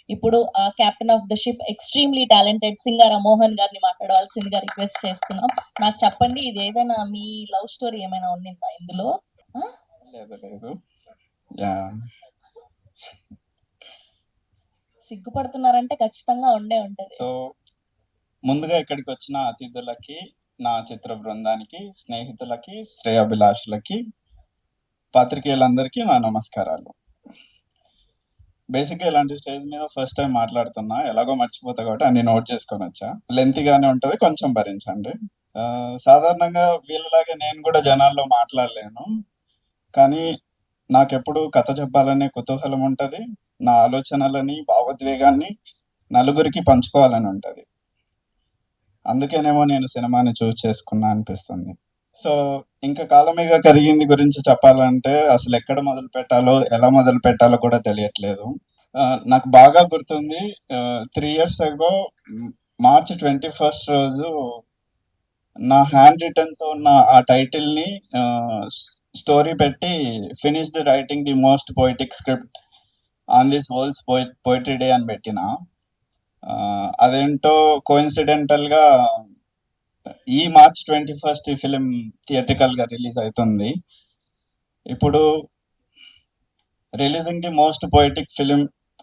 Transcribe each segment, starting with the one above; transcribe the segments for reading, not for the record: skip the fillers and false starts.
ఇప్పుడు ఆ captain of the ship extremely talented singer Mohan గారిని మాట్లాడవలసిందిగా రిక్వెస్ట్ చేస్తున్నాం. నాకు చెప్పండి, ఇది ఏదైనా మీ లవ్ స్టోరీ ఏమైనా ఉండిందా ఇందులో? లేదు. సిగ్గుపడుతున్నారంటే ఖచ్చితంగా ఉండే ఉంటది. సో ముందుగా ఇక్కడికి వచ్చిన అతిథులకి, నా చిత్ర బృందానికి, స్నేహితులకి, శ్రేయాభిలాషులకి, పాత్రికేయులందరికీ నా నమస్కారాలు. బేసిక్గా ఇలాంటి స్టేజ్ మీద ఫస్ట్ టైం మాట్లాడుతున్నా, ఎలాగో మర్చిపోతా కాబట్టి అన్ని నోట్ చేసుకొని వచ్చా. లెంతీగానే ఉంటుంది, కొంచెం భరించండి. సాధారణంగా వీళ్ళలాగే నేను కూడా జనాల్లో మాట్లాడలేను, కానీ నాకెప్పుడు కథ చెప్పాలనే కుతూహలం ఉంటుంది. నా ఆలోచనలని, భావోద్వేగాన్ని నలుగురికి పంచుకోవాలని ఉంటుంది. అందుకేనేమో నేను సినిమాని చూస్ చేసుకున్నా అనిపిస్తుంది. సో ఇంకా కాలమేగా కరిగింది గురించి చెప్పాలంటే అసలు ఎక్కడ మొదలు పెట్టాలో, ఎలా మొదలు పెట్టాలో కూడా తెలియట్లేదు. నాకు బాగా గుర్తుంది, 3 ఇయర్స్ అగో మార్చ్ 21 రోజు నా హ్యాండ్ రిటన్తో ఉన్న ఆ టైటిల్ని స్టోరీ పెట్టి finished writing the most poetic script on this world's poetry day అని పెట్టిన. అదేంటో కోఇన్సిడెంటల్గా ఈ మార్చ్ 21 ఈ ఫిలిం థియేట్రికల్గా రిలీజ్ అవుతుంది. ఇప్పుడు releasing the most poetic film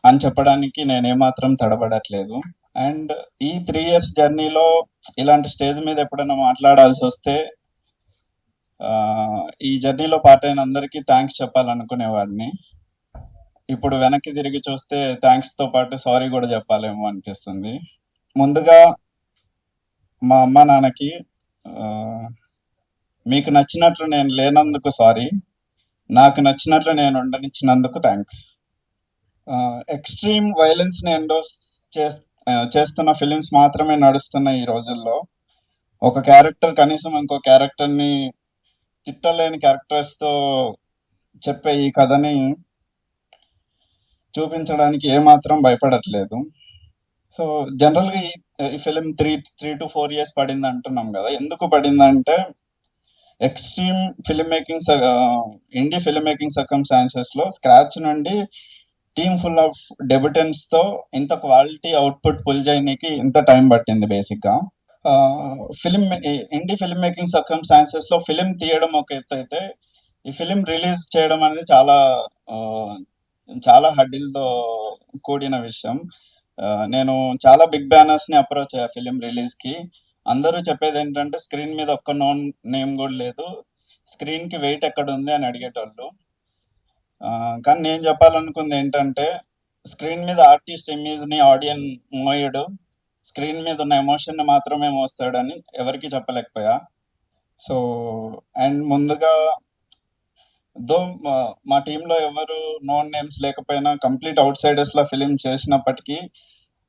అని చెప్పడానికి నేను ఏమాత్రం తడబడట్లేదు. అండ్ ఈ 3 ఇయర్స్ జర్నీలో ఇలాంటి స్టేజ్ మీద ఎప్పుడైనా మాట్లాడాల్సి వస్తే ఈ జర్నీలో పార్ట్ అయిన అందరికీ థ్యాంక్స్ చెప్పాలనుకునేవాడిని. ఇప్పుడు వెనక్కి తిరిగి చూస్తే థ్యాంక్స్తో పాటు సారీ కూడా చెప్పాలేమో అనిపిస్తుంది. ముందుగా మా అమ్మ నాన్నకి, మీకు నచ్చినట్లు నేను లేనందుకు సారీ, నాకు నచ్చినట్లు నేను ఉండనిచ్చినందుకు థ్యాంక్స్. ఎక్స్ట్రీమ్ వైలెన్స్ని ఎండోర్స్ చేస్తున్న ఫిలిమ్స్ మాత్రమే నడుస్తున్న ఈ రోజుల్లో ఒక క్యారెక్టర్ కనీసం ఇంకో క్యారెక్టర్ని తిట్టలేని క్యారెక్టర్స్తో చెప్పే ఈ కథని చూపించడానికి ఏమాత్రం భయపడట్లేదు. సో జనరల్గా ఈ ఫిలిం 3 to 4 years పడింది అంటున్నాం కదా. ఎందుకు పడిందంటే extreme film making, indie film making సర్కమ్స్టాన్సెస్లో స్క్రాచ్ నుండి టీమ్ ఫుల్ ఆఫ్ డెబ్యూటెంట్స్తో ఇంత క్వాలిటీ అవుట్పుట్ పుల్ చేయడానికి ఇంత టైం పట్టింది. బేసిక్గా ఫిలిం ఇండీ ఫిల్మ్ మేకింగ్ సర్కమ్స్టాన్సెస్లో ఫిలిం తీయడం ఒక ఎత్తు అయితే, ఈ ఫిలిం రిలీజ్ చేయడం అనేది చాలా హడ్డిల్తో కూడిన విషయం. నేను చాలా బిగ్ బ్యానర్స్ని అప్రోచ్ అయ్యా ఫిలిం రిలీజ్కి. అందరూ చెప్పేది ఏంటంటే స్క్రీన్ మీద ఒక్క నోన్ నేమ్ కూడా లేదు, స్క్రీన్కి వెయిట్ ఎక్కడ ఉంది అని అడిగేటోళ్ళు. కానీ నేను చెప్పాలనుకుంది ఏంటంటే స్క్రీన్ మీద ఆర్టిస్ట్ ఇమేజ్ని ఆడియన్ మోయడు, స్క్రీన్ మీద ఉన్న ఎమోషన్ని మాత్రమే మోస్తాడని ఎవరికి చెప్పలేకపోయా. సో అండ్ ముందుగా మా టీంలో ఎవరు నోన్ నేమ్స్ లేకపోయినా కంప్లీట్ అవుట్ సైడర్స్లో ఫిలిం చేసినప్పటికీ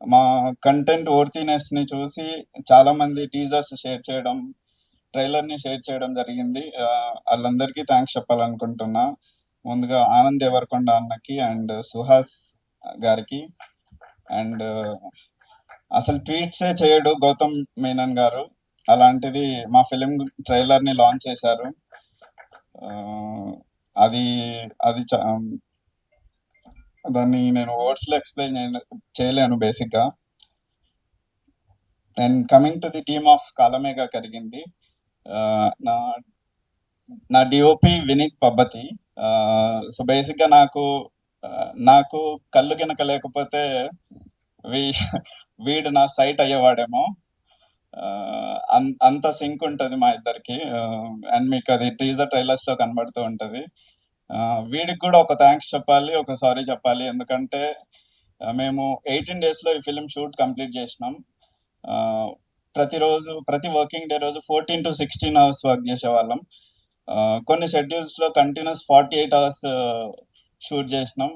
మా కంటెంట్ వర్తీనెస్ని చూసి చాలామంది టీజర్స్ షేర్ చేయడం, ట్రైలర్ని షేర్ చేయడం జరిగింది. వాళ్ళందరికీ థ్యాంక్స్ చెప్పాలనుకుంటున్నా. ముందుగా ఆనంద్ దేవరకొండ అన్నకి అండ్ సుహాస్ గారికి. అండ్ అసలు ట్వీట్సే చేయడు గౌతమ్ మీనన్ గారు, అలాంటిది మా ఫిలిం ట్రైలర్ని లాంచ్ చేశారు. అది దాన్ని నేను వర్డ్స్లో ఎక్స్ప్లెయిన్ చేయలేను బేసిక్గా. And coming to the team of కాలమేగా కరిగింది, నా డిఓపి వినీత్ పబ్బతి. సో బేసిక్గా నాకు కళ్ళు గినక లేకపోతే వీడు నా సైట్ అయ్యేవాడేమో, అంత సింక్ ఉంటుంది మా ఇద్దరికి. అండ్ మీకు అది టీజర్ ట్రైలర్స్లో కనబడుతూ ఉంటుంది. వీడికి కూడా ఒక థ్యాంక్స్ చెప్పాలి, ఒక సారీ చెప్పాలి. ఎందుకంటే మేము 18 daysలో ఈ ఫిలిం షూట్ కంప్లీట్ చేసినాం. ప్రతి వర్కింగ్ డే రోజు 14 to 16 hours వర్క్ చేసేవాళ్ళం. కొన్ని షెడ్యూల్స్లో కంటిన్యూస్ 48 hours షూట్ చేసినాం.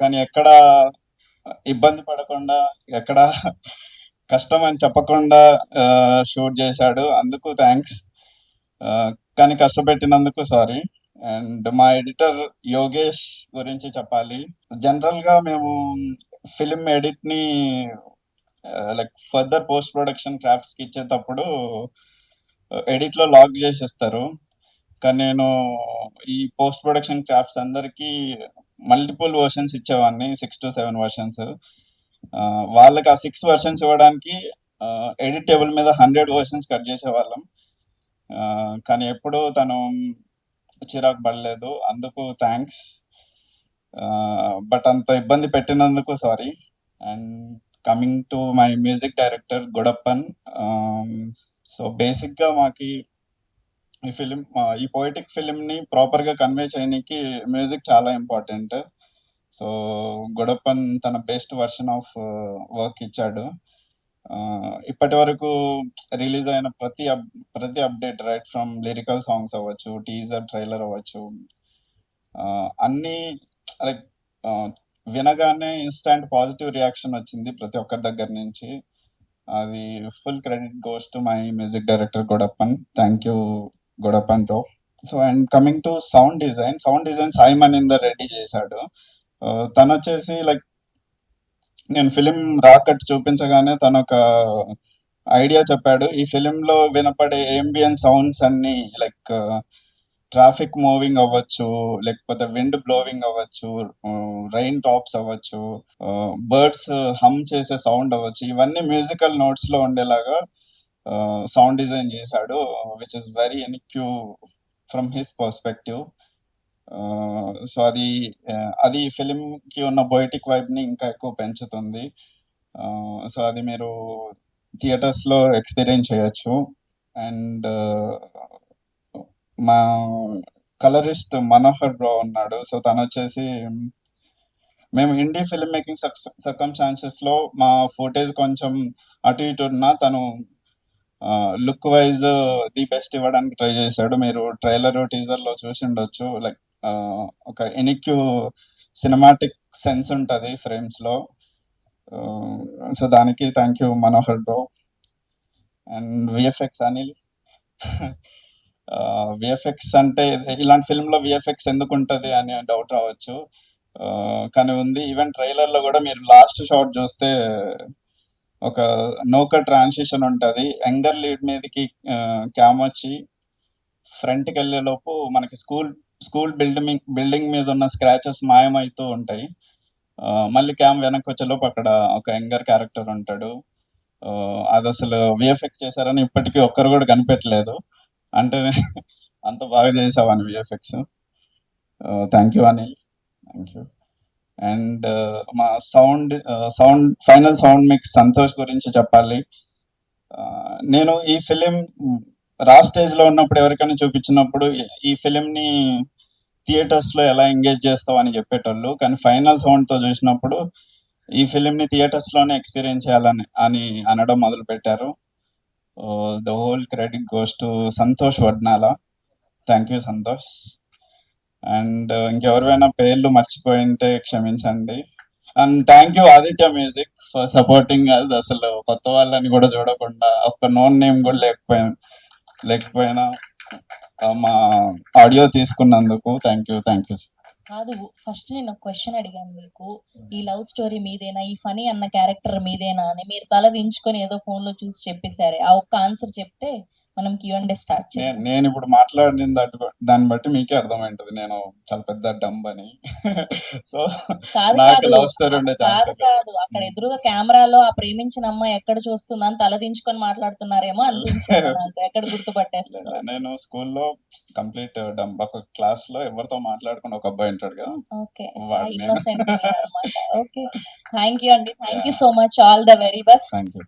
కానీ ఎక్కడ ఇబ్బంది పడకుండా, ఎక్కడ కష్టం అని చెప్పకుండా షూట్ చేశాడు, అందుకు థ్యాంక్స్. కానీ కష్టపెట్టినందుకు సారీ. అండ్ మా ఎడిటర్ యోగేష్ గురించి చెప్పాలి. జనరల్గా మేము ఫిలిం ఎడిట్ని లైక్ ఫర్దర్ పోస్ట్ ప్రొడక్షన్ క్రాఫ్ట్స్కి ఇచ్చేటప్పుడు ఎడిట్లో లాక్ చేసేస్తారు. కానీ నేను ఈ పోస్ట్ ప్రొడక్షన్ క్రాఫ్ట్స్ అందరికీ మల్టిపుల్ వర్షన్స్ ఇచ్చేవాడిని, 6 to 7 వర్షన్స్. వాళ్ళకి ఆ 6 వర్షన్స్ ఇవ్వడానికి ఎడిట్ టేబుల్ మీద 100 వర్షన్స్ కట్ చేసేవాళ్ళం. కానీ ఎప్పుడూ తను చిరాకు పడలేదు, అందుకు థ్యాంక్స్. బట్ అంత ఇబ్బంది పెట్టినందుకు sorry. And coming to my music director Gudappan. So బేసిక్గా మాకి ఈ ఫిలిం, ఈ పోయిటిక్ ఫిలింని ప్రాపర్గా కన్వే చేయడానికి మ్యూజిక్ చాలా ఇంపార్టెంట్. సో గుడప్పన్ తన బెస్ట్ వర్షన్ ఆఫ్ వర్క్ ఇచ్చాడు. ఇప్పటి వరకు రిలీజ్ అయిన ప్రతి update, right from lyrical songs అవ్వచ్చు, టీజర్, ట్రైలర్ అవ్వచ్చు, అన్నీ లైక్ వినగానే ఇన్స్టాంట్ పాజిటివ్ రియాక్షన్ వచ్చింది ప్రతి ఒక్కరి దగ్గర నుంచి. అది full credit goes to my music director Gudappan. Thank you Gudappan bro. So and coming to sound design Sai Maninder Reddy చేశాడు. తను వచ్చేసి లైక్ నేను ఫిలిం రాకట్ చూపించగానే తను ఒక ఐడియా చెప్పాడు. ఈ ఫిలింలో వినపడే ఏంబియన్ సౌండ్స్ అన్ని లైక్ ట్రాఫిక్ మూవింగ్ అవ్వచ్చు, లేకపోతే విండ్ బ్లోవింగ్ అవ్వచ్చు, రైన్ డ్రాప్స్ అవ్వచ్చు, బర్డ్స్ హమ్ చేసే సౌండ్ అవ్వచ్చు, ఇవన్నీ మ్యూజికల్ నోట్స్ లో ఉండేలాగా సౌండ్ డిజైన్ చేశాడు, which is very unique from his perspective. So అది ఫిలిం కి ఉన్న పొయిటిక్ వైబ్ ని ఇంకా ఎక్కువ పెంచుతుంది. సో అది మీరు థియేటర్స్ లో ఎక్స్పీరియన్స్ చేయొచ్చు. అండ్ మా కలరిస్ట్ మనోహర్ బ్రో ఉన్నాడు. సో తను వచ్చేసి మేము ఇండీ ఫిల్మ్ మేకింగ్ సర్కమ్స్టాన్సెస్ లో మా ఫుటేజ్ కొంచెం అటు ఇటు ఉన్నా తను లుక్ వైజ్ ది బెస్ట్ ఇవ్వడానికి ట్రై చేశాడు. మీరు ట్రైలర్, టీజర్ లో చూసి ఉండొచ్చు. లైక్ ఒక ఎనిక్యూ సినిమాటిక్ సెన్స్ ఉంటుంది ఫ్రేమ్స్ లో. సో దానికి thank you Manohar bro. And VFX Anil. VFX అంటే ఇలాంటి ఫిల్మ్ లో విఎఫ్ఎక్స్ ఎందుకు ఉంటుంది అని డౌట్ రావచ్చు, కానీ ఉంది. ఈవెన్ ట్రైలర్ లో కూడా మీరు లాస్ట్ షాట్ చూస్తే ఒక నౌక ట్రాన్సిషన్ ఉంటుంది. యంగర్ లీడ్ మీదకి క్యామ్ వచ్చి ఫ్రంట్కి వెళ్ళే లోపు మనకి స్కూల్ బిల్డింగ్ మీద ఉన్న స్క్రాచెస్ మాయమవుతూ ఉంటాయి. మళ్ళీ క్యామ్ వెనక్కి వచ్చేలోపు అక్కడ ఒక యంగర్ క్యారెక్టర్ ఉంటాడు. అది అసలు విఎఫ్ఎక్స్ చేశారని ఇప్పటికీ ఒక్కరు కూడా కనిపెట్టలేదు. అంటే అంత బాగా చేసావని VFX. Thank you Anil, thank you. And మా ఫైనల్ సౌండ్ మిక్స్ సంతోష్ గురించి చెప్పాలి. నేను ఈ ఫిలిం రా స్టేజ్ లో ఉన్నప్పుడు ఎవరికైనా చూపించినప్పుడు ఈ ఫిలింని థియేటర్స్ లో ఎలా ఎంగేజ్ చేస్తావు అని చెప్పేటోళ్ళు, కానీ ఫైనల్ సౌండ్ తో చూసినప్పుడు ఈ ఫిలింని థియేటర్స్ లోనే ఎక్స్పీరియన్స్ చేయాలని అనడం మొదలు పెట్టారు. The whole credit goes to Santosh Vadnala. Thank you Santosh. And ఇంకెవరివైనా పేర్లు మర్చిపోయింటే క్షమించండి. And thank you Aditya music for supporting us. అసలు కొత్త వాళ్ళని కూడా చూడకుండా, ఒక్క నోన్ నేమ్ కూడా లేకపోయినా మా ఆడియో తీసుకున్నందుకు థ్యాంక్ యూ. కాదు, ఫస్ట్ నేను ఒక క్వశ్చన్ అడిగాను మీకు, ఈ లవ్ స్టోరీ మీదేనా, ఈ ఫనీ అన్న క్యారెక్టర్ మీదేనా అని. మీరు తల దించుకొని ఏదో ఫోన్ లో చూసి చెప్పేశారు. ఆ ఒక్క ఆన్సర్ చెప్తే మనం Q&A స్టార్ట్ చేయాలి. నేను ఇప్పుడు మాట్లాడిన దాన్ని బట్టి మీకే అర్థమైంటది నేను చాలా పెద్ద డంబ్ అని. సో నాకు లవ్ స్టోరీ ఉండే ఛాన్స్ కాదు, అక్కడ ఎదురుగా కెమెరాలో ఆ ప్రేమించిన అమ్మాయి ఎక్కడ చూస్తుందని తల దించుకొని మాట్లాడుతున్నారేమో అనిపించింది నాకు. ఎక్కడ గుర్తుపట్టేస్తున్నారు? నేను స్కూల్లో కంప్లీట్ డంబ్. ఒక క్లాస్ లో ఎవరితో మాట్లాడుకుని ఒక అబ్బాయి ఉంటాడు కదా. ఓకే, ఇన్నోసెంట్ అన్నమాట. ఓకే, థ్యాంక్ యూ అండి. Thank you so much. All the very best. Thank you.